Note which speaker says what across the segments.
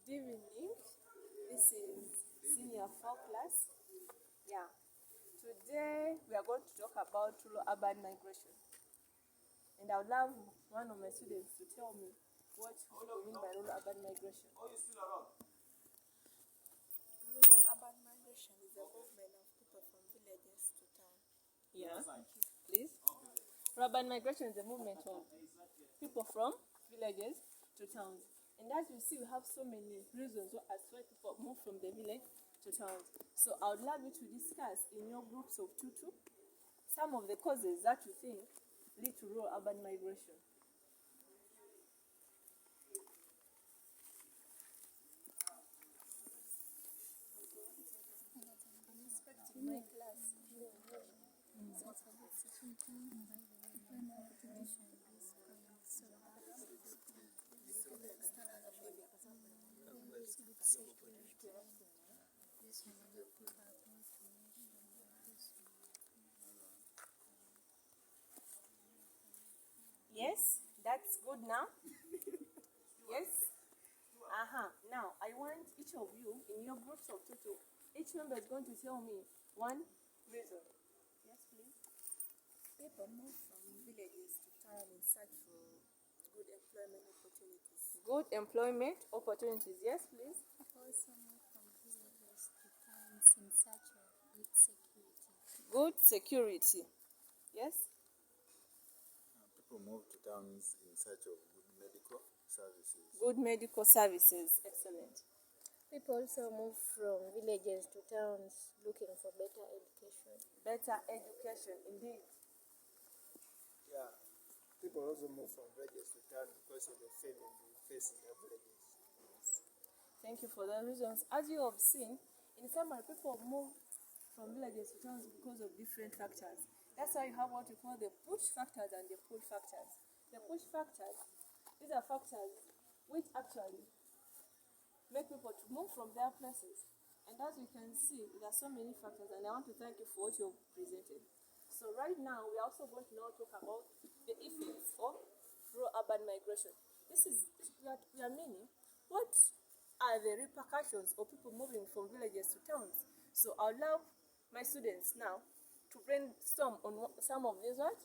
Speaker 1: Good evening. This is Senior 4 class. Yeah. Today we are going to talk about rural urban migration. And I would love one of my students to tell me what we mean by rural urban migration.
Speaker 2: Rural urban migration is the movement of people from villages to town.
Speaker 1: Yeah. Please. Rural urban migration is the movement of people from villages to towns. And as you see, we have so many reasons as why people move from the village to towns. So I would love you to discuss in your groups of two some of the causes that you think lead to rural urban migration.
Speaker 2: My class.
Speaker 1: Yes, that's good now. Yes. Now I want each of you in your groups of two, each member is going to tell me one reason. Yes, please.
Speaker 2: People move from villages to town in search for good employment opportunities.
Speaker 1: Good employment opportunities. Yes, please.
Speaker 3: People also move from villages to towns in search of good security.
Speaker 1: Good security. Yes.
Speaker 4: People move to towns in search of good medical services.
Speaker 1: Good medical services. Excellent.
Speaker 3: People also move from villages to towns looking for better education.
Speaker 1: Better education, indeed.
Speaker 5: Yeah, people also move from villages to town because of the famine they face in their villages.
Speaker 1: Thank you for the reasons. As you have seen, in summary, people move from villages to towns because of different factors. That's why you have what we call the push factors and the pull factors. The push factors, these are factors which actually make people to move from their places. And as you can see, there are so many factors, and I want to thank you for what you've presented. So right now, we are also going to now talk about the effects of rural urban migration. We are meaning, what are the repercussions of people moving from villages to towns? So I'll allow my students now to brainstorm on some of these what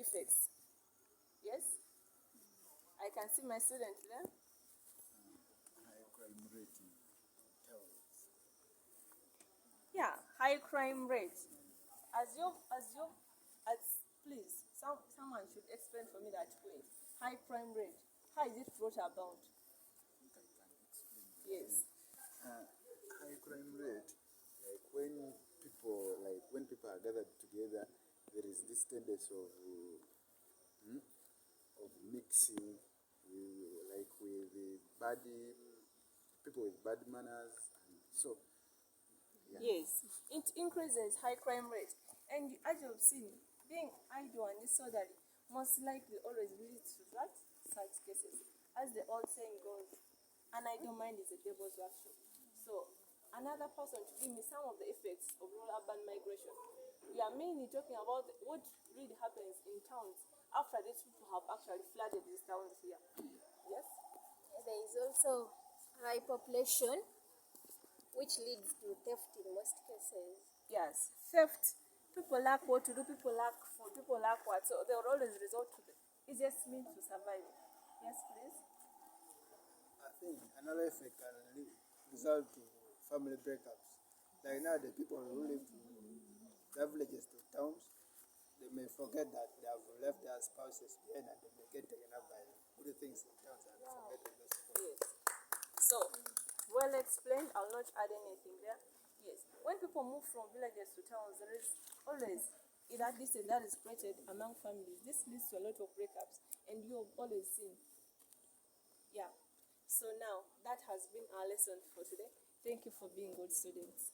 Speaker 1: effects. Yes, I can see my students there.
Speaker 4: High crime rate in towns.
Speaker 1: Yeah, high crime rate. Please, someone should explain for me that point. High crime rate. How is it brought about?
Speaker 4: I can explain.
Speaker 1: Yes.
Speaker 4: High crime rate, when people are gathered together, there is this tendency of mixing with people with bad manners, and so yeah.
Speaker 1: Yes, it increases high crime rate. And as you've seen, being idle and disorderly most likely always leads to that such cases. As the old saying goes, an idle mind is a devil's workshop. So, another person to give me some of the effects of rural urban migration. We are mainly talking about what really happens in towns after these people have actually flooded these towns here. Yes?
Speaker 3: There is also high population, which leads to theft in most cases.
Speaker 1: Yes. Theft. People lack what to do, people lack food, people lack what. So they will always resort to the easiest means to survive. Yes, please.
Speaker 5: I think another effect can result to family breakups. Like now, the people who live from their villages to towns, they may forget that they have left their spouses behind, and they may get taken up by good things in towns and forget those people.
Speaker 1: Yes. So, well explained. I'll not add anything there. Yes. When people move from villages to towns, there is always that distance that is created among families. This leads to a lot of breakups, and you have always seen. Yeah. So now that has been our lesson for today. Thank you for being good students.